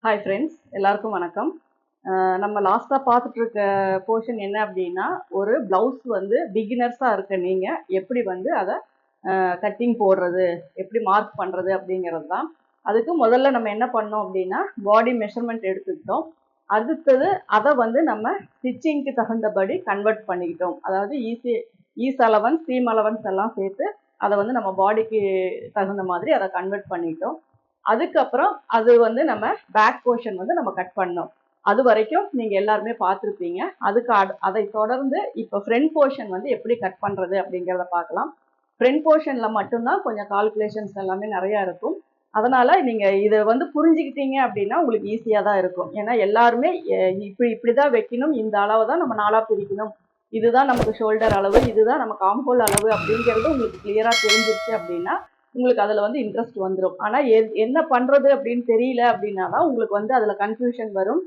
Hi friends, எல்லாருக்கும் வணக்கம். நம்ம லாஸ்ட்டாக பார்த்துட்டு இருக்க போர்ஷன் என்ன அப்படின்னா, ஒரு ப்ளவுஸ் வந்து பிகினர்ஸாக இருக்க நீங்கள் எப்படி வந்து அதை கட்டிங் போடுறது, எப்படி மார்க் பண்ணுறது அப்படிங்கிறது தான். அதுக்கு முதல்ல நம்ம என்ன பண்ணோம் அப்படின்னா, பாடி மெஷர்மெண்ட் எடுத்துக்கிட்டோம். அடுத்தது அதை வந்து நம்ம ஸ்டிச்சிங்க்கு தகுந்தபடி கன்வெர்ட் பண்ணிக்கிட்டோம். அதாவது ஈஸ் அலவன்ஸ், சீம் அலவன்ஸ் எல்லாம் சேர்த்து அதை வந்து நம்ம பாடிக்கு தகுந்த மாதிரி அதை கன்வெர்ட் பண்ணிட்டோம். அதுக்கப்புறம் அது வந்து நம்ம பேக் போர்ஷன் வந்து நம்ம கட் பண்ணோம். அது வரைக்கும் நீங்க எல்லாருமே பார்த்துருப்பீங்க. அதை தொடர்ந்து இப்போ ஃப்ரண்ட் போர்ஷன் வந்து எப்படி கட் பண்றது அப்படிங்கிறத பார்க்கலாம். ஃப்ரண்ட் போர்ஷன்ல மட்டும்தான் கொஞ்சம் கால்குலேஷன்ஸ் எல்லாமே நிறைய இருக்கும். அதனால நீங்க இதை வந்து புரிஞ்சுக்கிட்டீங்க அப்படின்னா உங்களுக்கு ஈஸியா தான் இருக்கும். ஏன்னா எல்லாருமே இப்படிதான் வைக்கணும், இந்த அளவை தான் நம்ம நாளா பிரிக்கணும், இதுதான் நமக்கு ஷோல்டர் அளவு, இதுதான் நமக்கு ஆம்ஹோல் அளவு அப்படிங்கிறது உங்களுக்கு கிளியரா தெரிஞ்சிருச்சு அப்படின்னா உங்களுக்கு அதுல வந்து இன்ட்ரெஸ்ட் வந்துடும். ஆனா என்ன பண்றது அப்படின்னு தெரியல அப்படின்னா தான் உங்களுக்கு வந்து அதுல கன்ஃபியூஷன் வரும்.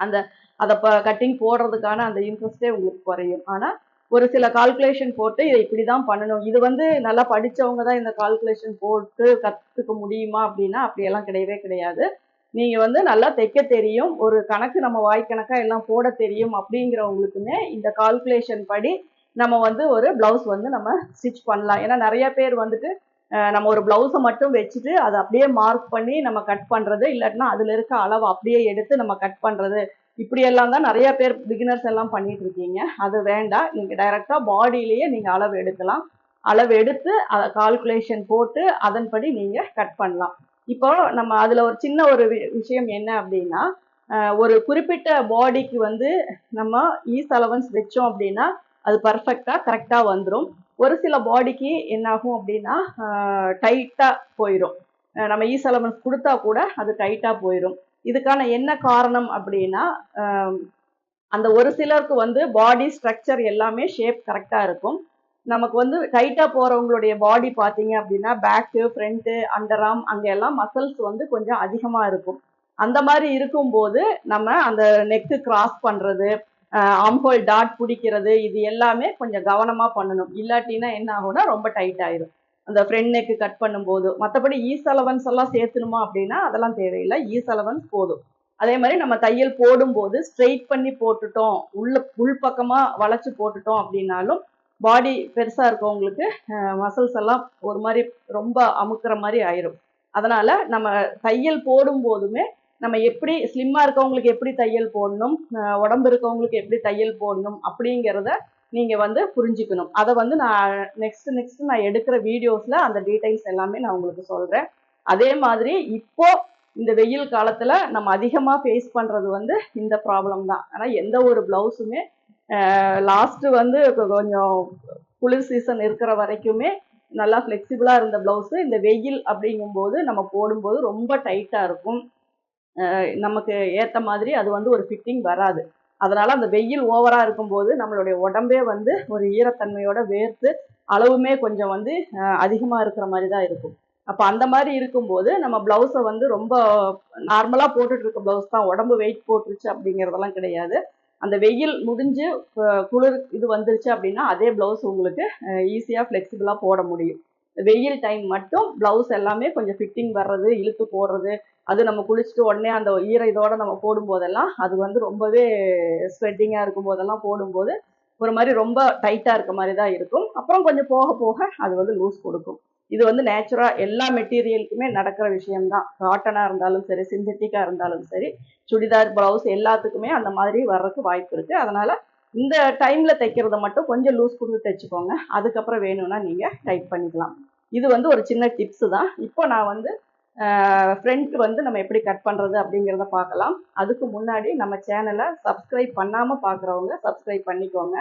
அந்த அதை கட்டிங் போடுறதுக்கான அந்த இன்ட்ரெஸ்டே உங்களுக்கு குறையும். ஆனா ஒரு சில கால்குலேஷன் போட்டு இதை இப்படிதான் பண்ணணும், இது வந்து நல்லா படிச்சவங்க தான் இந்த கால்குலேஷன் போட்டு கத்துக்க முடியுமா அப்படின்னா அப்படியெல்லாம் கிடையவே கிடையாது. நீங்க வந்து நல்லா தைக்க தெரியும், ஒரு கணக்கு நம்ம வாய்க்கணக்கா எல்லாம் போட தெரியும் அப்படிங்கிறவங்களுக்குமே இந்த கால்குலேஷன் படி நம்ம வந்து ஒரு பிளவுஸ் வந்து நம்ம ஸ்டிச் பண்ணலாம். ஏன்னா நிறைய பேர் வந்துட்டு நம்ம ஒரு பிளவுஸை மட்டும் வச்சுட்டு அதை அப்படியே மார்க் பண்ணி நம்ம கட் பண்றது, இல்லாட்டினா அதுல இருக்க அளவு அப்படியே எடுத்து நம்ம கட் பண்றது, இப்படியெல்லாம் தான் நிறைய பேர் பிகினர்ஸ் எல்லாம் பண்ணிட்டு இருக்கீங்க. அது வேண்டாம். நீங்க டைரக்டா பாடியிலேயே நீங்க அளவு எடுக்கலாம். அளவு எடுத்து அதை கால்குலேஷன் போட்டு அதன்படி நீங்க கட் பண்ணலாம். இப்போ நம்ம அதுல ஒரு சின்ன ஒரு விஷயம் என்ன அப்படின்னா, ஒரு குறிப்பிட்ட பாடிக்கு வந்து நம்ம ஈஸ் அலவன்ஸ் வச்சோம் அப்படின்னா அது பர்ஃபெக்டா கரெக்டா வந்துடும். ஒரு சில பாடிக்கு என்ன ஆகும் அப்படின்னா டைட்டா போயிடும். நம்ம ஈஸ் அலவன்ஸ் கொடுத்தா கூட அது டைட்டா போயிடும். இதுக்கான என்ன காரணம் அப்படின்னா, அந்த ஒரு சிலருக்கு வந்து பாடி ஸ்ட்ரக்சர் எல்லாமே ஷேப் கரெக்டா இருக்கும். நமக்கு வந்து டைட்டா போறவங்களுடைய பாடி பார்த்தீங்க அப்படின்னா பேக்கு, ஃப்ரண்ட்டு, அண்டர் ஆர்ம் அங்க எல்லாம் மசில்ஸ் வந்து கொஞ்சம் அதிகமா இருக்கும். அந்த மாதிரி இருக்கும்போது நம்ம அந்த நெக்கு கிராஸ் பண்றது, ஆம்ஹோல் டாட் பிடிக்கிறது, இது எல்லாமே கொஞ்சம் கவனமா பண்ணணும். இல்லாட்டினா என்ன ஆகும்னா ரொம்ப டைட் ஆயிடும் அந்த ஃப்ரண்ட் நெக்கு கட் பண்ணும்போது. மற்றபடி ஈஸ் அலவன்ஸ் எல்லாம் சேர்த்துணுமா அப்படின்னா அதெல்லாம் தேவையில்லை, ஈஸ் அலவன்ஸ் போதும். அதே மாதிரி நம்ம தையல் போடும்போது ஸ்ட்ரெயிட் பண்ணி போட்டுட்டோம், உள் பக்கமா வளைச்சு போட்டுட்டோம் அப்படின்னாலும் பாடி பெருசா இருக்கவங்களுக்கு மசில்ஸ் எல்லாம் ஒரு மாதிரி ரொம்ப அமுக்குற மாதிரி ஆயிரும். அதனால நம்ம தையல் போடும் போதுமே நம்ம எப்படி ஸ்லிம்மா இருக்கவங்களுக்கு எப்படி தையல் போடணும், உடம்பு இருக்கவங்களுக்கு எப்படி தையல் போடணும் அப்படிங்கிறத நீங்க வந்து புரிஞ்சுக்கணும். அதை வந்து நான் நெக்ஸ்ட் நான் எடுக்கிற வீடியோஸ்ல அந்த டீடைல்ஸ் எல்லாமே நான் உங்களுக்கு சொல்றேன். அதே மாதிரி இப்போ இந்த வெயில் காலத்துல நம்ம அதிகமா ஃபேஸ் பண்றது வந்து இந்த ப்ராப்ளம் தான். ஆனா எந்த ஒரு பிளவுஸுமே லாஸ்ட் வந்து கொஞ்சம் குளிர் சீசன் இருக்கிற வரைக்குமே நல்லா ஃப்ளெக்சிபிளா இருந்த பிளவுஸ் இந்த வெயில் அப்படிங்கும்போது நம்ம போடும்போது ரொம்ப டைட்டா இருக்கும். நமக்கு ஏற்ற மாதிரி அது வந்து ஒரு ஃபிட்டிங் வராது. அதனால அந்த வெயில் ஓவரா இருக்கும்போது நம்மளுடைய உடம்பே வந்து ஒரு ஈரத்தன்மையோட வேர்த்து அளவுமே கொஞ்சம் வந்து அதிகமா இருக்கிற மாதிரி தான் இருக்கும். அப்போ அந்த மாதிரி இருக்கும்போது நம்ம பிளவுஸை வந்து ரொம்ப நார்மலா போட்டுட்டு இருக்க பிளவுஸ் தான், உடம்பு வெயிட் போட்டுருச்சு அப்படிங்கிறதெல்லாம் கிடையாது. அந்த வெயில் முடிஞ்சு குளிர் இது வந்துருச்சு அப்படின்னா அதே பிளவுஸ் உங்களுக்கு ஈஸியா ஃப்ளெக்சிபிளா போட முடியும். வெயில் டைம் மட்டும் பிளவுஸ் எல்லாமே கொஞ்சம் ஃபிட்டிங் வர்றது, இழுத்து போடுறது, அது நம்ம குளிச்சுட்டு உடனே அந்த இதோட நம்ம போடும்போதெல்லாம் அது வந்து ரொம்பவே ஸ்வெட்டிங்கா இருக்கும் போதெல்லாம் போடும்போது ஒரு மாதிரி ரொம்ப டைட்டா இருக்க மாதிரி தான் இருக்கும். அப்புறம் கொஞ்சம் போக போக அது வந்து லூஸ் கொடுக்கும். இது வந்து நேச்சுரா எல்லா மெட்டீரியலுக்குமே நடக்கிற விஷயம்தான். காட்டனா இருந்தாலும் சரி, சிந்தட்டிக்கா இருந்தாலும் சரி, சுடிதார், பிளவுஸ் எல்லாத்துக்குமே அந்த மாதிரி வர்றதுக்கு வாய்ப்பு இருக்கு. அதனால இந்த டைம்ல தைக்கிறத மட்டும் கொஞ்சம் லூஸ் கொடுத்து தைச்சுக்கோங்க. அதுக்கப்புறம் வேணும்னா நீங்க டைட் பண்ணிக்கலாம். இது வந்து ஒரு சின்ன டிப்ஸ் தான். இப்போ நான் வந்து ஃப்ரண்ட் வந்து நம்ம எப்படி கட் பண்றது அப்படிங்கிறத பார்க்கலாம். அதுக்கு முன்னாடி நம்ம சேனலை சப்ஸ்கிரைப் பண்ணாம பார்க்குறவங்க சப்ஸ்கிரைப் பண்ணிக்கோங்க.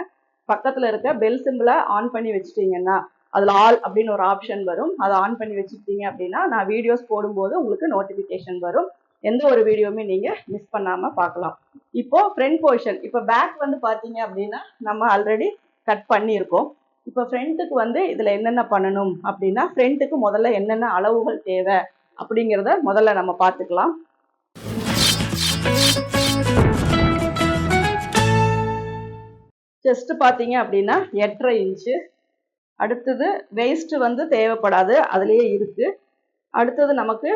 பக்கத்துல இருக்க பெல் சிம்பிளை ஆன் பண்ணி வச்சுட்டீங்கன்னா அதுல ஆல் அப்படின்னு ஒரு ஆப்ஷன் வரும். அதை ஆன் பண்ணி வச்சுக்கிட்டீங்க அப்படின்னா நான் வீடியோஸ் போடும்போது உங்களுக்கு நோட்டிபிகேஷன் வரும். எந்த ஒரு வீடியோவுமே நீங்க மிஸ் பண்ணாம பார்க்கலாம். இப்போ ஃப்ரண்ட் போர்ஷன், இப்போ பேக் வந்து பாத்தீங்க அப்படின்னா நம்ம ஆல்ரெடி கட் பண்ணியிருக்கோம். இப்போ ஃப்ரண்ட்டுக்கு வந்து இதுல என்னென்ன பண்ணணும் அப்படின்னா, ஃப்ரண்ட்டுக்கு முதல்ல என்னென்ன அளவுகள் தேவை அப்படிங்கிறத முதல்ல நம்ம பார்த்துக்கலாம். செஸ்ட் பார்த்தீங்க அப்படின்னா 8.5 இன்ச்சு. அடுத்தது வெயிஸ்ட் வந்து தேவைப்படாது, அதுலேயே இருக்கு. அடுத்தது நமக்கு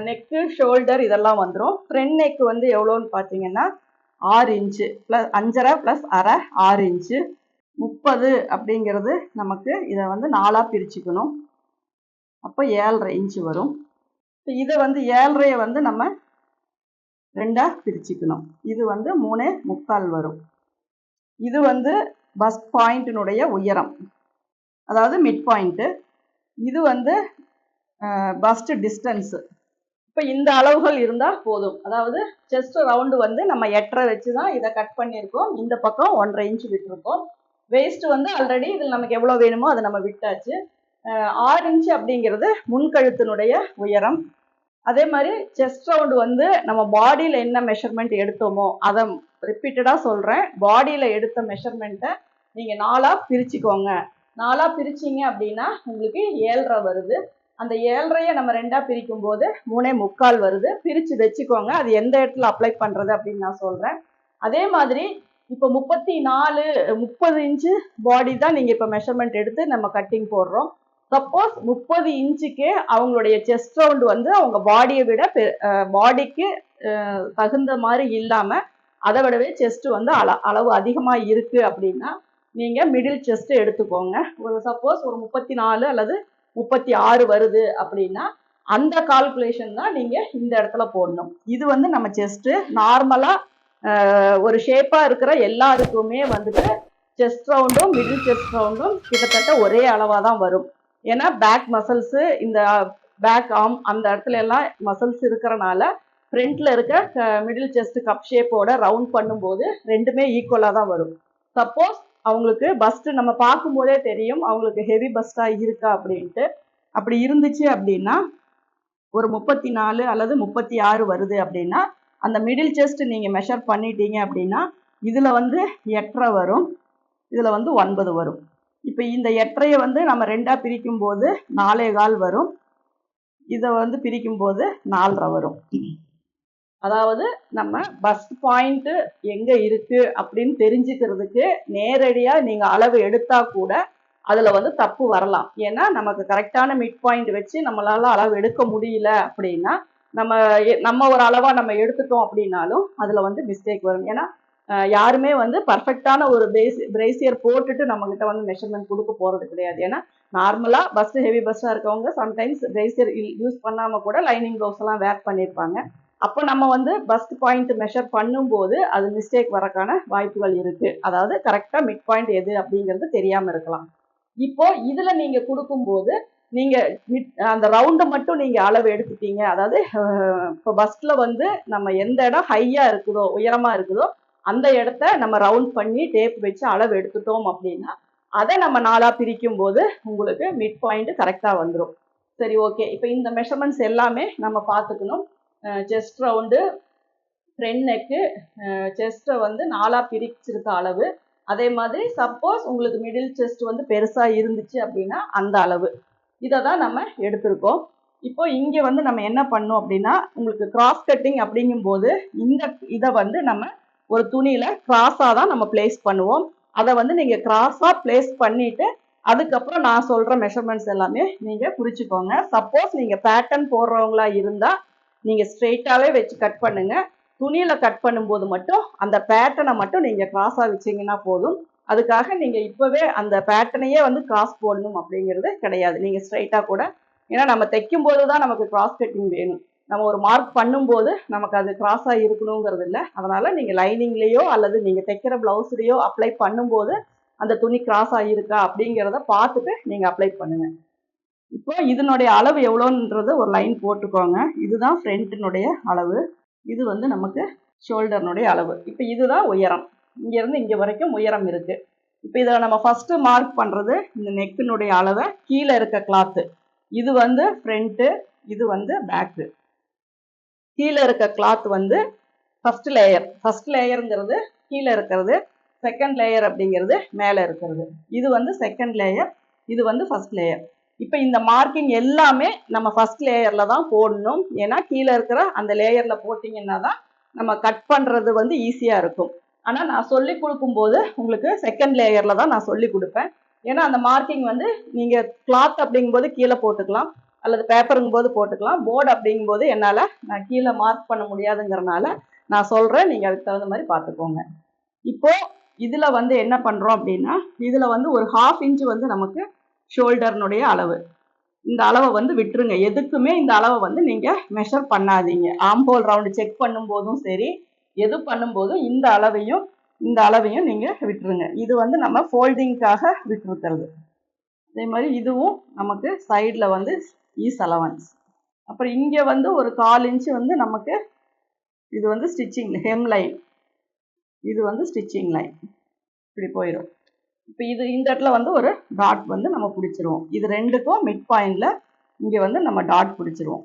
நெக்கு ஷோல்டர் இதெல்லாம் வந்துடும். ஃப்ரண்ட் நெக் வந்து எவ்வளோன்னு பார்த்தீங்கன்னா 6 இன்ச்சு ப்ளஸ் 5.5 ப்ளஸ் அரை 6 இன்ச்சு 30 அப்படிங்கிறது நமக்கு இதை வந்து 4ஆக பிரிச்சுக்கணும். அப்போ 7.5 இன்ச்சு வரும். இதை வந்து 7.5 வந்து நம்ம 2ஆக பிரிச்சுக்கணும். இது வந்து 3.25 வரும். இது வந்து பஸ்ட் பாயிண்டினுடைய உயரம், அதாவது மிட் பாயிண்ட்டு. இது வந்து பஸ்ட் டிஸ்டன்ஸு. இப்போ இந்த அளவுகள் இருந்தால் போதும். அதாவது செஸ்ட் ரவுண்டு வந்து நம்ம 8.5 வச்சு தான் இதை கட் பண்ணியிருக்கோம். இந்த பக்கம் 1.5 இன்ச்சு விட்டுருக்கோம். வேஸ்ட் வந்து ஆல்ரெடி இதில் நமக்கு எவ்வளோ வேணுமோ அதை நம்ம விட்டாச்சு. 6 இன்ச்சு அப்படிங்கிறது முன்கழுத்தினுடைய உயரம். அதே மாதிரி செஸ்ட் ரவுண்டு வந்து நம்ம பாடியில் என்ன மெஷர்மெண்ட் எடுத்தோமோ அதை ரிப்பீட்டடாக சொல்கிறேன். பாடியில் எடுத்த மெஷர்மெண்ட்டை நீங்கள் 4ஆக பிரிச்சுக்கோங்க. 4ஆக பிரிச்சிங்க அப்படின்னா உங்களுக்கு 7.5 வருது. அந்த 7.5 நம்ம 2ஆக பிரிக்கும் போது 3.25 வருது. பிரித்து வச்சுக்கோங்க. அது எந்த இடத்துல அப்ளை பண்ணுறது அப்படின்னு நான் சொல்கிறேன். அதே மாதிரி இப்போ 30 இன்ச்சு பாடி தான் நீங்கள் இப்போ மெஷர்மெண்ட் எடுத்து நம்ம கட்டிங் போடுறோம். சப்போஸ் 30 இன்ச்சுக்கு அவங்களுடைய செஸ்ட் ரவுண்டு வந்து அவங்க பாடியை விட பாடிக்கு தகுந்த மாதிரி இல்லாமல் அதை விடவே செஸ்ட் வந்து அளவு அதிகமாக இருக்குது அப்படின்னா நீங்கள் மிடில் செஸ்ட் எடுத்துக்கோங்க. சப்போஸ் ஒரு 34 அல்லது 36 வருது அப்படின்னா அந்த கால்குலேஷன் தான் நீங்கள் இந்த இடத்துல போடணும். இது வந்து நம்ம செஸ்ட்டு நார்மலாக ஒரு ஷேப்பாக இருக்கிற எல்லாருக்குமே வந்துட்டு செஸ்ட் ரவுண்டும் மிடில் செஸ்ட் ரவுண்டும் கிட்டத்தட்ட ஒரே அளவாக தான் வரும். ஏன்னா பேக் மசில்ஸு, இந்த பேக் ஆர்ம் அந்த இடத்துல எல்லாம் மசில்ஸ் இருக்கிறனால ஃப்ரண்ட்டில் இருக்க மிடில் செஸ்ட் கப் ஷேப்போட ரவுண்ட் பண்ணும்போது ரெண்டுமே ஈக்குவலாக தான் வரும். சப்போஸ் அவங்களுக்கு பஸ்ட்டு நம்ம பார்க்கும்போதே தெரியும் அவங்களுக்கு ஹெவி பஸ்ட்டாக இருக்கா அப்படின்ட்டு. அப்படி இருந்துச்சு அப்படின்னா ஒரு 34 அல்லது 36 வருது அப்படின்னா அந்த மிடில் செஸ்ட் நீங்கள் மெஷர் பண்ணிட்டீங்க அப்படின்னா இதில் வந்து 8.5 வரும், இதில் வந்து 9 வரும். இப்போ இந்த 8.5 வந்து நம்ம 2ஆக பிரிக்கும் போது 4.25 வரும். இதை வந்து பிரிக்கும் போது 4.5 வரும். அதாவது நம்ம பஸ்ட் பாயிண்ட்டு எங்கே இருக்குது அப்படின்னு தெரிஞ்சுக்கிறதுக்கு நேரடியாக நீங்கள் அளவு எடுத்தால் கூட அதில் வந்து தப்பு வரலாம். ஏன்னா நமக்கு கரெக்டான மிட் பாயிண்ட் வச்சு நம்மளால் அளவு எடுக்க முடியல அப்படின்னா நம்ம ஒரு அளவாக நம்ம எடுத்துட்டோம் அப்படின்னாலும் அதில் வந்து மிஸ்டேக் வரும். ஏன்னா யாருமே வந்து பர்ஃபெக்டான ஒரு பிரேசியர் போட்டுட்டு நம்மக்கிட்ட வந்து மெஷர்மெண்ட் கொடுக்க போகிறது கிடையாது. ஏன்னா நார்மலாக பஸ்ட்டு ஹெவி பஸ்ட்டாக இருக்கவங்க சம்டைம்ஸ் பிரேசியர் யூஸ் பண்ணாமல் கூட லைனிங் க்ளவுஸ் எல்லாம் வேர் பண்ணியிருப்பாங்க. அப்போ நம்ம வந்து பஸ்ட் பாயிண்ட் மெஷர் பண்ணும்போது அது மிஸ்டேக் வரக்கான வாய்ப்புகள் இருக்குது. அதாவது கரெக்டாக மிட் பாயிண்ட் எது அப்படிங்கிறது தெரியாமல் இருக்கலாம். இப்போ இதில் நீங்கள் கொடுக்கும்போது நீங்கள் அந்த ரவுண்டை மட்டும் நீங்கள் அளவு எடுத்துட்டீங்க. அதாவது இப்போ பஸ்ட்டில் வந்து நம்ம எந்த இடம் ஹையாக இருக்குதோ உயரமாக இருக்குதோ அந்த இடத்த நம்ம ரவுண்ட் பண்ணி டேப் வச்சு அளவு எடுத்துட்டோம் அப்படின்னா அதை நம்ம 4ஆக பிரிக்கும் போது உங்களுக்கு மிட் பாயிண்ட் கரெக்டாக வந்துடும். சரி, ஓகே. இப்போ இந்த மெஷர்மெண்ட்ஸ் எல்லாமே நம்ம பார்த்துக்கணும். செஸ்ட் ரவுண்டு, ஃப்ரண்ட் நெக்கு, செஸ்ட்டை வந்து 4ஆக பிரிச்சிருக்க அளவு, அதே மாதிரி சப்போஸ் உங்களுக்கு மிடில் செஸ்ட் வந்து பெருசாக இருந்துச்சு அப்படின்னா அந்த அளவு, இதை தான் நம்ம எடுத்திருக்கோம். இப்போ இங்கே வந்து நம்ம என்ன பண்ணோம் அப்படின்னா உங்களுக்கு கிராஸ் கட்டிங் அப்படிங்கும்போது இதை வந்து நம்ம ஒரு துணியில் கிராஸாக தான் நம்ம பிளேஸ் பண்ணுவோம். அதை வந்து நீங்கள் கிராஸாக பிளேஸ் பண்ணிவிட்டு அதுக்கப்புறம் நான் சொல்கிற மெஷர்மெண்ட்ஸ் எல்லாமே நீங்கள் குறிச்சிக்கோங்க. சப்போஸ் நீங்கள் பேட்டர்ன் போடுறவங்களா இருந்தால் நீங்கள் ஸ்ட்ரெயிட்டாகவே வச்சு கட் பண்ணுங்கள். துணியில் கட் பண்ணும்போது மட்டும் அந்த பேட்டர்னை மட்டும் நீங்கள் கிராஸாக வச்சிங்கன்னா போதும். அதுக்காக நீங்கள் இப்போவே அந்த பேட்டர்னையே வந்து கிராஸ் போடணும் அப்படிங்கிறது கிடையாது. நீங்கள் ஸ்ட்ரெயிட்டாக கூட, ஏன்னா நம்ம தைக்கும் போது தான் நமக்கு கிராஸ் கட்டிங் வேணும். நம்ம ஒரு மார்க் பண்ணும்போது நமக்கு அது கிராஸாக இருக்கணுங்கிறது இல்லை. அதனால் நீங்கள் லைனிங்லேயோ அல்லது நீங்கள் தைக்கிற ப்ளவுஸ்லேயோ அப்ளை பண்ணும்போது அந்த துணி கிராஸாக இருக்கா அப்படிங்கிறத பார்த்துட்டு நீங்கள் அப்ளை பண்ணுங்கள். இப்போ இதனுடைய அளவு எவ்வளோன்றது ஒரு லைன் போட்டுக்கோங்க. இதுதான் ஃப்ரண்ட்டினுடைய அளவு, இது வந்து நமக்கு ஷோல்டர்னுடைய அளவு. இப்போ இதுதான் உயரம், இங்கேருந்து இங்கே வரைக்கும் உயரம் இருக்குது. இப்போ இதில் நம்ம ஃபஸ்ட்டு மார்க் பண்ணுறது இந்த நெக்கினுடைய அளவை, கீழே இருக்க கிளாத்து, இது வந்து ஃப்ரண்ட்டு, இது வந்து பேக்கு. கீழே இருக்க கிளாத் வந்து ஃபர்ஸ்ட் லேயருங்கிறது கீழே இருக்கிறது, செகண்ட் லேயர் அப்படிங்கிறது மேலே இருக்கிறது. இது வந்து செகண்ட் லேயர், இது வந்து ஃபர்ஸ்ட் லேயர். இப்போ இந்த மார்க்கிங் எல்லாமே நம்ம ஃபர்ஸ்ட் லேயரில் தான் போடணும். ஏன்னா கீழே இருக்கிற அந்த லேயரில் போட்டிங்கன்னா தான் நம்ம கட் பண்ணுறது வந்து ஈஸியாக இருக்கும். ஆனால் நான் சொல்லி கொடுக்கும்போது உங்களுக்கு செகண்ட் லேயரில் தான் நான் சொல்லி கொடுப்பேன். ஏன்னா அந்த மார்க்கிங் வந்து நீங்கள் கிளாத் அப்படிங்கும்போது கீழே போட்டுக்கலாம், அல்லது பேப்பருங்கும் போது போட்டுக்கலாம். போர்டு அப்படிங்கும் போது என்னால் நான் கீழே மார்க் பண்ண முடியாதுங்கிறனால நான் சொல்கிறேன், நீங்கள் அதுக்கு தகுந்த மாதிரி பார்த்துக்கோங்க. இப்போ இதில் வந்து என்ன பண்ணுறோம் அப்படின்னா, இதில் வந்து ஒரு 1/2 இன்ச் வந்து நமக்கு ஷோல்டர்னுடைய அளவு. இந்த அளவை வந்து விட்டுருங்க. எதுக்குமே இந்த அளவை வந்து நீங்கள் மெஷர் பண்ணாதீங்க. ஆம்போல் ரவுண்டு செக் பண்ணும்போதும் சரி, எது பண்ணும்போதும் இந்த அளவையும் நீங்கள் விட்டுருங்க. இது வந்து நம்ம ஃபோல்டிங்காக விட்டுருக்கிறது. அதே மாதிரி இதுவும் நமக்கு சைடில் வந்து ஈஸ் அலவன்ஸ். அப்புறம் இங்கே வந்து ஒரு 1/4 இன்ச்சு வந்து நமக்கு இது வந்து ஸ்டிச்சிங் ஹெம் லைன், இது வந்து ஸ்டிச்சிங் லைன் இப்படி போயிடும். இப்போ இது இந்த இடத்துல வந்து ஒரு டாட் வந்து நம்ம பிடிச்சிருவோம். இது ரெண்டுக்கும் மிட் பாயிண்டில் இங்கே வந்து நம்ம டாட் பிடிச்சிருவோம்.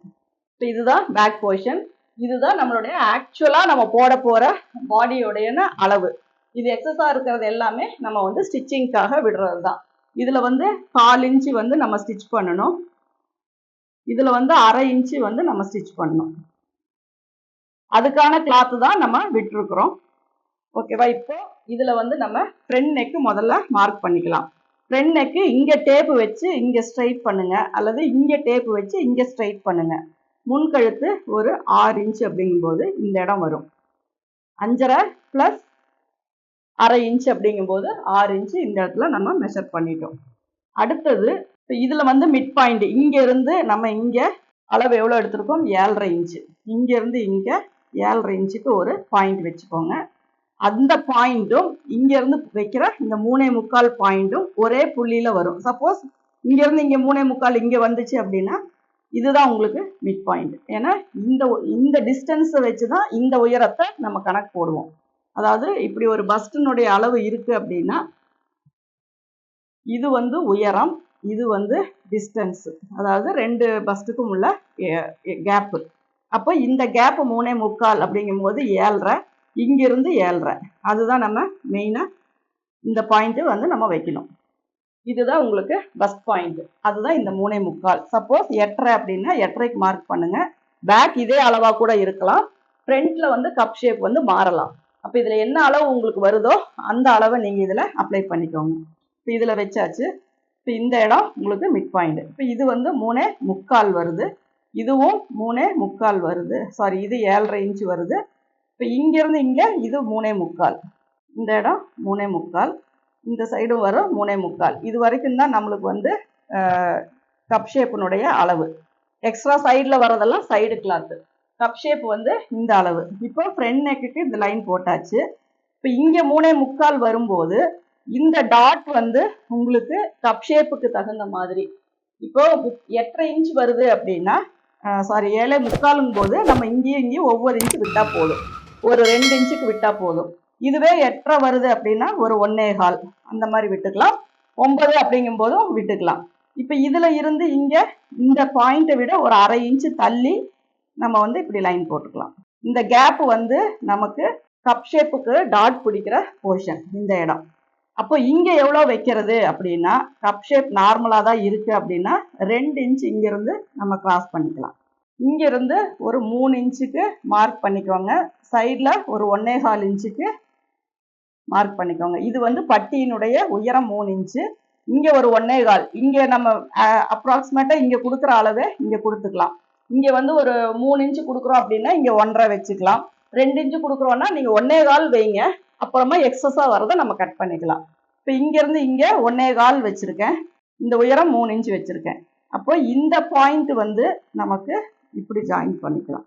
இப்போ இதுதான் பேக் போர்ஷன். இதுதான் நம்மளுடைய ஆக்சுவலாக நம்ம போட போகிற பாடியோடைய அளவு. இது எக்ஸஸாக இருக்கிறது எல்லாமே நம்ம வந்து ஸ்டிச்சிங்காக விடுறது தான். இதில் வந்து 1/4 இன்ச்சு வந்து நம்ம ஸ்டிச் பண்ணணும். இதில் வந்து 1/2 இன்ச்சு வந்து நம்ம ஸ்டிச் பண்ணணும். அதுக்கான கிளாத்து தான் நம்ம விட்டுருக்குறோம். ஓகேவா? இப்போ இதில் வந்து நம்ம ஃப்ரண்ட் நெக்கு முதல்ல மார்க் பண்ணிக்கலாம். ஃப்ரண்ட் நெக்கு இங்கே டேப்பு வச்சு இங்கே ஸ்ட்ரைட் பண்ணுங்க, அல்லது இங்கே டேப்பு வச்சு இங்கே ஸ்ட்ரைட் பண்ணுங்க. முன்கழுத்து ஒரு 6 இன்ச்சு அப்படிங்கும்போது இந்த இடம் வரும். 5.5 + 1/2 இன்ச்சு அப்படிங்கும்போது 6 இன்ச்சு இந்த இடத்துல நம்ம மெஷர் பண்ணிட்டோம். அடுத்தது இப்போ இதில் வந்து மிட் பாயிண்ட் இங்கேருந்து நம்ம இங்கே அளவு எவ்வளோ எடுத்திருக்கோம்? 7.5 இன்ச்சு. இங்கேருந்து இங்கே 7.5 இன்ச்சுக்கு ஒரு பாயிண்ட் வச்சுக்கோங்க. அந்த பாயிண்ட்டும் இங்கேருந்து வைக்கிற இந்த 3.25 பாயிண்ட்டும் ஒரே புள்ளியில் வரும். சப்போஸ் இங்கேருந்து இங்கே 3.25 இங்கே வந்துச்சு அப்படின்னா இதுதான் உங்களுக்கு மிட் பாயிண்ட். ஏன்னா இந்த டிஸ்டன்ஸை வச்சு தான் இந்த உயரத்தை நம்ம கணக்கு போடுவோம். அதாவது இப்படி ஒரு பஸ்டினுடைய அளவு இருக்குது அப்படின்னா இது வந்து உயரம், இது வந்து டிஸ்டன்ஸு, அதாவது 2 பஸ்ட்டுக்கும் உள்ள கேப்பு. அப்போ இந்த கேப்பு 3.25 அப்படிங்கும்போது 7.5, இங்கிருந்து 7.5. அதுதான் நம்ம மெயினாக இந்த பாயிண்ட்டு வந்து நம்ம வைக்கணும். இதுதான் உங்களுக்கு பஸ்ட் பாயிண்ட். அதுதான் இந்த 3.25. சப்போஸ் 8.5 அப்படின்னா 8.5க்கு மார்க் பண்ணுங்க. பேக் இதே அளவாக கூட இருக்கலாம். ஃப்ரண்ட்ல வந்து கப் ஷேப் வந்து மாறலாம். அப்போ இதில் என்ன அளவு உங்களுக்கு வருதோ அந்த அளவை நீங்கள் இதில் அப்ளை பண்ணிக்கோங்க. இப்போ இதில் வச்சாச்சு. இப்போ இந்த இடம் உங்களுக்கு மிட் பாயிண்ட். இப்போ இது வந்து 3.25 வருது, இதுவும் 3.25 வருது. சாரி, இது 7.5 இன்ச்சு வருது. இப்போ இங்கேருந்து இங்கே இது 3.25, இந்த இடம் 3.25, இந்த சைடும் வரும் 3.25. இது வரைக்கும் தான் நம்மளுக்கு வந்து கப் ஷேப்பினுடைய அளவு. எக்ஸ்ட்ரா சைடில் வரதெல்லாம் சைடு கிளாத்து. கப் ஷேப் வந்து இந்த அளவு. இப்போ ஃப்ரண்ட் நெக்குக்கு இந்த லைன் போட்டாச்சு. இப்போ இங்கே 3.25 வரும்போது இந்த டாட் வந்து உங்களுக்கு கப் ஷேப்புக்கு தகுந்த மாதிரி. இப்போ 8.5 இன்ச் வருது அப்படின்னா, சாரி 7.25 போது நம்ம இங்கேயும் ஒவ்வொரு இன்ச்சு விட்டால் போதும். ஒரு 2 இன்ச்சுக்கு விட்டால் போதும். இதுவே 8.5 வருது அப்படின்னா ஒரு 1.25 அந்த மாதிரி விட்டுக்கலாம். 9 அப்படிங்கும் போதும் விட்டுக்கலாம். இப்போ இதில் இருந்து இங்கே இந்த பாயிண்ட்டை விட ஒரு 1/2 இன்ச்சு தள்ளி நம்ம வந்து இப்படி லைன் போட்டுக்கலாம். இந்த கேப் வந்து நமக்கு கப் ஷேப்புக்கு டாட் பிடிக்கிற போர்ஷன் இந்த இடம். அப்போ இங்கே எவ்வளோ வைக்கிறது அப்படின்னா, கப் ஷேப் நார்மலாக தான் இருக்குது அப்படின்னா 2 இன்ச் இங்கேருந்து நம்ம கிராஸ் பண்ணிக்கலாம். இங்கேருந்து ஒரு 3 இன்ச்சுக்கு மார்க் பண்ணிக்கோங்க. சைடில் ஒரு 1.25 இன்ச்சுக்கு மார்க் பண்ணிக்கோங்க. இது வந்து பட்டியினுடைய உயரம் 3 இன்ச்சு. இங்கே ஒரு 1.25, இங்கே நம்ம அப்ராக்சிமேட்டாக இங்கே கொடுக்குற அளவே இங்கே கொடுத்துக்கலாம். இங்கே வந்து ஒரு 3 இன்ச்சு கொடுக்குறோம் அப்படின்னா இங்கே 1.5 வச்சுக்கலாம். 2 இன்ச்சு கொடுக்குறோன்னா நீங்கள் 1.25 வைங்க. அப்புறமா எக்ஸஸாக வரதை நம்ம கட் பண்ணிக்கலாம். இப்போ இங்கேருந்து இங்கே 1.25 வச்சுருக்கேன். இந்த உயரம் 3 இன்ச்சு வச்சுருக்கேன். அப்போ இந்த பாயிண்ட் வந்து நமக்கு இப்படி ஜாயின் பண்ணிக்கலாம்.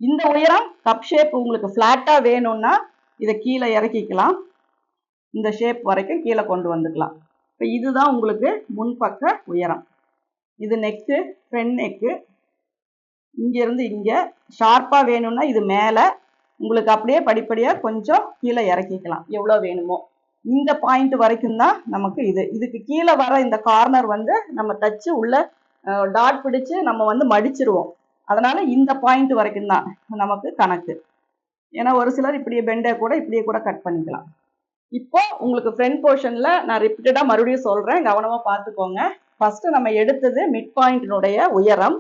இந்த உயரம் கப் ஷேப் உங்களுக்கு ஃப்ளாட்டாக வேணும்னா இதை கீழே இறக்கிக்கலாம். இந்த ஷேப் வரைக்கும் கீழே கொண்டு வந்துக்கலாம். இப்போ இதுதான் உங்களுக்கு முன்பக்க உயரம். இது நெக்கு, ஃப்ரண்ட் நெக்கு. இங்கேருந்து இங்கே ஷார்ப்பாக வேணும்னா இது மேலே, உங்களுக்கு அப்படியே படிப்படியாக கொஞ்சம் கீழே இறக்கிக்கலாம் எவ்வளோ வேணுமோ. இந்த பாயிண்ட் வரைக்கும் தான் நமக்கு இதுக்கு கீழே வர இந்த கார்னர் வந்து நம்ம தச்சு உள்ள டாட் பிடிச்சு நம்ம வந்து மடிச்சிருவோம். அதனால இந்த பாயிண்ட் வரைக்கும் தான் நமக்கு கணக்கு. ஏன்னா ஒரு சிலர் இப்படியே இப்படியே கூட கட் பண்ணிக்கலாம். இப்போ உங்களுக்கு ஃப்ரண்ட் போர்ஷனில் நான் ரிப்பீட்டடாக மறுபடியும் சொல்கிறேன், கவனமாக பார்த்துக்கோங்க. ஃபஸ்ட்டு நம்ம எடுத்தது மிட் பாயிண்டினுடைய உயரம்.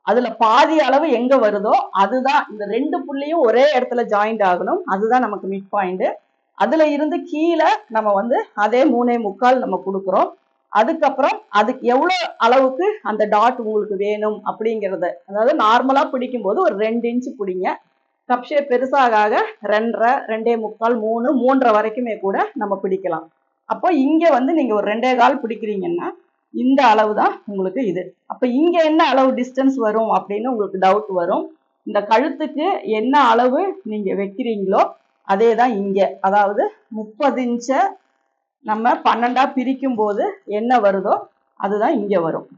அதில் பாதி அளவு எங்கே வருதோ அதுதான், இந்த 2 புள்ளியும் ஒரே இடத்துல ஜாயிண்ட் ஆகணும். அதுதான் நமக்கு மிட் பாயிண்ட். அதில் இருந்து கீழே நம்ம வந்து அதே 3.25 நம்ம கொடுக்குறோம். அதுக்கப்புறம் அதுக்கு எவ்வளவு அளவுக்கு அந்த டாட் உங்களுக்கு வேணும் அப்படிங்கறத, அதாவது நார்மலா பிடிக்கும் போது ஒரு 2 இன்ச் பிடிங்க. கப் ஷேப் பெருசாக 2.5, 2.75, 3, 3.5 வரைக்குமே கூட நம்ம பிடிக்கலாம். அப்போ இங்க வந்து நீங்க ஒரு 2.25 பிடிக்கிறீங்கன்னா இந்த அளவு தான் உங்களுக்கு இது. அப்ப இங்க என்ன அளவு டிஸ்டன்ஸ் வரும் அப்படின்னு உங்களுக்கு டவுட் வரும். இந்த கழுத்துக்கு என்ன அளவு நீங்க வைக்கிறீங்களோ அதே தான் இங்க, அதாவது 30 இன்ச்ச நம்ம 12ஆ பிரிக்கும் போது என்ன வருதோ அதுதான் இங்க வரும்.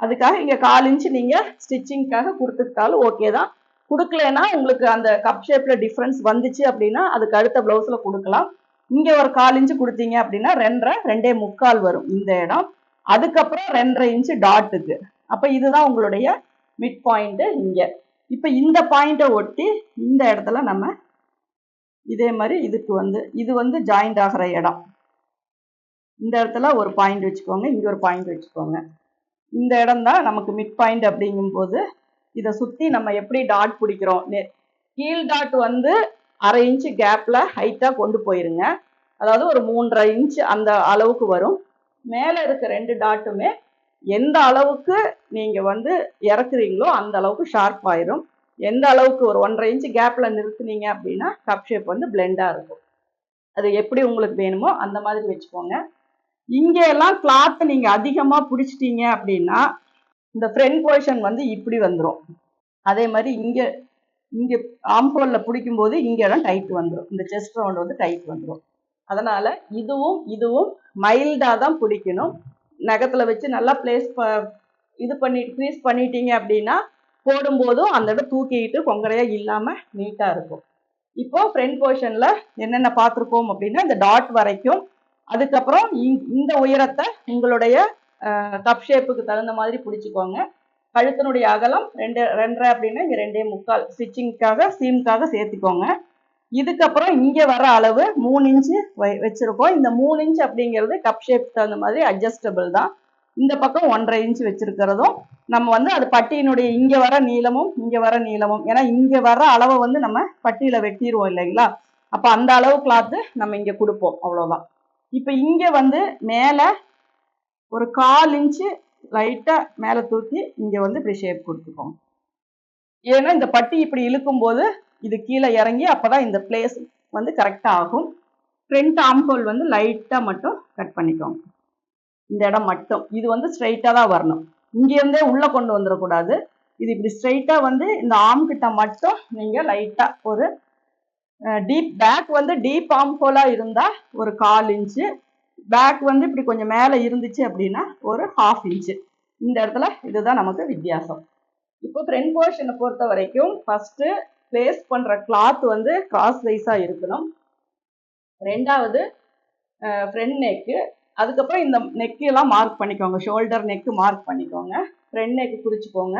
அதுக்காக இங்க 1/4 இன்ச் நீங்க ஸ்டிச்சிங்காக கொடுத்துட்டாலும் ஓகே தான். கொடுக்கலன்னா உங்களுக்கு அந்த கப் ஷேப்ல டிஃபரன்ஸ் வந்துச்சு அப்படின்னா அதுக்கு அடுத்த பிளவுஸ்ல கொடுக்கலாம். இங்க ஒரு 1/4 இன்ச் கொடுத்தீங்க அப்படின்னா 2.5, 2.75 வரும் இந்த இடம். அதுக்கப்புறம் 2.5 இன்ச் டாட்டுக்கு. அப்ப இதுதான் உங்களுடைய மிட் பாயிண்ட் இங்க. இப்ப இந்த பாயிண்ட ஒட்டி இந்த இடத்துல நம்ம இதே மாதிரி இதுக்கு வந்து இது வந்து ஜாயிண்ட் ஆகிற இடம். இந்த இடத்துல ஒரு பாயிண்ட் வச்சுக்கோங்க, இங்க ஒரு பாயிண்ட் வச்சுக்கோங்க. இந்த இடம் தான் நமக்கு மிட் பாயிண்ட். அப்படிங்கும் போது இதை சுத்தி நம்ம எப்படி டாட் பிடிக்கிறோம், கீழ் டாட் வந்து 1/2 இன்ச் கேப்ல ஹைட்டா கொண்டு போயிருங்க. அதாவது ஒரு 3.5 இன்ச் அந்த அளவுக்கு வரும். மேல இருக்க 2 டாட்டுமே எந்த அளவுக்கு நீங்க வந்து இறக்குறீங்களோ அந்த அளவுக்கு ஷார்ப் ஆயிரும். எந்த அளவுக்கு ஒரு 1.5 இன்ச் கேப்ல நிறுத்துனீங்க அப்படின்னா கப் ஷேப் வந்து பிளெண்டா இருக்கும். அது எப்படி உங்களுக்கு வேணுமோ அந்த மாதிரி வச்சுக்கோங்க. இங்க எல்லாம் கிளாத் நீங்க அதிகமா பிடிச்சிட்டீங்க அப்படின்னா இந்த ஃப்ரண்ட் போர்ஷன் வந்து இப்படி வந்துடும். அதே மாதிரி இங்க இங்க ஆம்ஹோல்ல பிடிக்கும் போது இங்க இடம் டைட் வந்துடும். இந்த செஸ்ட் ரவுண்ட் வந்து டைட் வந்துடும். அதனால இதுவும் இதுவும் மைல்டா தான் பிடிக்கணும். நகத்துல வச்சு நல்லா பிளேஸ் இது பண்ணி க்ரீஸ் பண்ணிட்டீங்க அப்படின்னா போடும்போதும் அந்த இடம் தூக்கிட்டு கொங்கரையா இல்லாம நீட்டா இருக்கும். இப்போ ஃப்ரண்ட் போர்ஷன்ல என்னென்ன பார்த்துருக்கோம் அப்படின்னா இந்த டாட் வரைக்கும், அதுக்கப்புறம் இந்த உயரத்தை உங்களுடைய கப் ஷேப்புக்கு தகுந்த மாதிரி பிடிச்சிக்கோங்க. கழுத்தினுடைய அகலம் 2.5 அப்படின்னா இங்க 2.75 ஸ்டிச்சிங்காக சீம்காக சேர்த்துக்கோங்க. இதுக்கப்புறம் இங்க வர அளவு 3 இன்ச்சு வச்சிருக்கோம். இந்த 3 இன்ச் அப்படிங்கிறது கப் ஷேப் தகுந்த மாதிரி அட்ஜஸ்டபிள் தான். இந்த பக்கம் 1.5 இன்ச் வச்சிருக்கிறதும் நம்ம வந்து அது பட்டியினுடைய இங்க வர நீளமும் இங்க வர நீளமும், ஏன்னா இங்க வர அளவை வந்து நம்ம பட்டியில வெட்டிடுவோம் இல்லைங்களா, அப்ப அந்த அளவு கிளாத்து நம்ம இங்க கொடுப்போம், அவ்வளவுதான். இப்ப இங்க வந்து மேல ஒரு 1/4 இன்ச்சு லைட்டா மேல தூக்கி இங்க வந்து இப்படி ஷேப் கொடுத்துக்கோங்க. ஏன்னா இந்த பட்டி இப்படி இழுக்கும் போது இது கீழே இறங்கி அப்பதான் இந்த பிளேஸ் வந்து கரெக்டா ஆகும். ஃப்ரண்ட் ஆம்ஹோல் வந்து லைட்டா மட்டும் கட் பண்ணிக்கோங்க. இந்த இடம் மட்டும் இது வந்து ஸ்ட்ரைட்டா தான் வரணும். இங்க இருந்தே உள்ள கொண்டு வந்துடக்கூடாது. இது இப்படி ஸ்ட்ரைட்டா வந்து இந்த ஆம் கிட்ட மட்டும் நீங்க லைட்டா ஒரு டீப் பேக் வந்து டீப் ஆம்ஹோலா இருந்தா ஒரு 1/4 இன்ச்சு, பேக் வந்து இப்படி கொஞ்சம் மேல இருந்துச்சு அப்படின்னா ஒரு 1/2 இன்ச்சு. இந்த இடத்துல இதுதான் நமக்கு வித்தியாசம். இப்போ ஃப்ரண்ட் போர்ஷனை பொறுத்த வரைக்கும் ஃபர்ஸ்ட் பிளேஸ் பண்ற கிளாத் வந்து கிராஸ் வைஸா இருக்கணும். ரெண்டாவது ஃப்ரண்ட் நெக்கு, அதுக்கப்புறம் இந்த நெக்கு எல்லாம் மார்க் பண்ணிக்கோங்க. ஷோல்டர் நெக்கு மார்க் பண்ணிக்கோங்க, ஃப்ரண்ட் நெக்கு குறிச்சுக்கோங்க.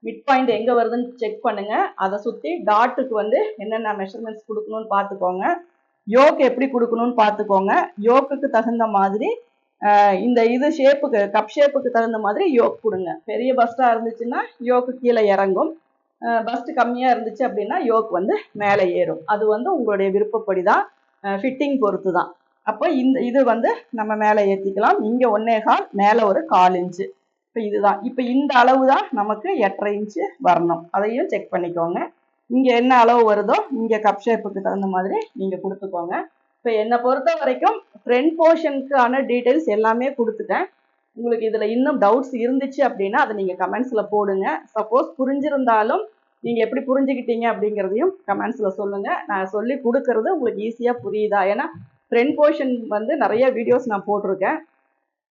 மிட் பாயிண்ட் எங்க வருதுன்னு செக் பண்ணுங்க. அதை சுத்தி டாட்டுக்கு வந்து என்னென்ன மெஷர்மெண்ட்ஸ் கொடுக்கணும்னு பார்த்துக்கோங்க. யோக் எப்படி கொடுக்கணும்னு பார்த்துக்கோங்க. யோக்குக்கு தகுந்த மாதிரி இந்த இது ஷேப்புக்கு கப் ஷேப்புக்கு தகுந்த மாதிரி யோக் கொடுங்க. பெரிய பஸ்டா இருந்துச்சுன்னா யோக்கு கீழே இறங்கும், பஸ்ட் கம்மியா இருந்துச்சு அப்படின்னா யோக் வந்து மேலே ஏறும். அது வந்து உங்களுடைய விருப்பப்படி தான், ஃபிட்டிங் பொறுத்து தான். அப்போ இந்த இது வந்து நம்ம மேலே ஏற்றிக்கலாம். இங்க 1.25, மேலே ஒரு 1/4 இன்ச்சு. இப்போ இதுதான். இப்போ இந்த அளவு தான் நமக்கு 8.5 இன்ச்சு வரணும். அதையும் செக் பண்ணிக்கோங்க. இங்க என்ன அளவு வருதோ இங்க கப் ஷேப்புக்கு தகுந்த மாதிரி நீங்க கொடுத்துக்கோங்க. இப்போ என்னை பொறுத்த வரைக்கும் ஃப்ரண்ட் போர்ஷனுக்கான டீட்டெயில்ஸ் எல்லாமே கொடுத்துட்டேன். உங்களுக்கு இதுல இன்னும் டவுட்ஸ் இருந்துச்சு அப்படின்னா அதை நீங்க கமெண்ட்ஸ்ல போடுங்க. சப்போஸ் புரிஞ்சிருந்தாலும் நீங்க எப்படி புரிஞ்சுக்கிட்டீங்க அப்படிங்கிறதையும் கமெண்ட்ஸ்ல சொல்லுங்க. நான் சொல்லி கொடுக்கறது உங்களுக்கு ஈஸியா புரியுதா? ஏன்னா ஃப்ரண்ட் போர்ஷன் வந்து நிறைய வீடியோஸ் நான் போட்டிருக்கேன்.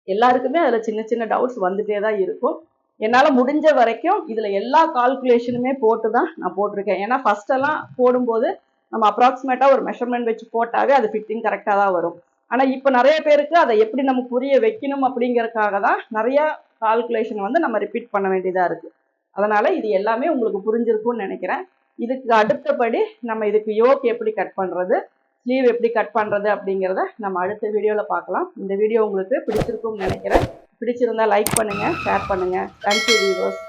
எல்லாருக்குமே அதுல சின்ன சின்ன டவுட்ஸ் வந்துட்டே தான் இருக்கும். என்னால் முடிஞ்ச வரைக்கும் இதில் எல்லா கால்குலேஷனுமே போட்டு தான் நான் போட்டிருக்கேன். ஏன்னா ஃபர்ஸ்ட் எல்லாம் போடும்போது நம்ம அப்ராக்சிமேட்டாக ஒரு மெஷர்மெண்ட் வச்சு போட்டாவே அது ஃபிட்டிங் கரெக்டாக தான் வரும். ஆனால் இப்போ நிறைய பேருக்கு அதை எப்படி நம்ம புரிய வைக்கணும் அப்படிங்கிறதுக்காக தான் நிறைய கால்குலேஷன் வந்து நம்ம ரிப்பீட் பண்ண வேண்டியதாக இருக்குது. அதனால் இது எல்லாமே உங்களுக்கு புரிஞ்சிருக்கும்னு நினைக்கிறேன். இதுக்கு அடுத்தபடி நம்ம இதுக்கு யோக் எப்படி கட் பண்ணுறது, ஸ்லீவ் எப்படி கட் பண்ணுறது அப்படிங்கிறத நம்ம அடுத்த வீடியோவில் பார்க்கலாம். இந்த வீடியோ உங்களுக்கு பிடிச்சிருக்கும்னு நினைக்கிறேன். பிடிச்சிருந்தா லைக் பண்ணுங்க, ஷேர் பண்ணுங்க. Thank you viewers.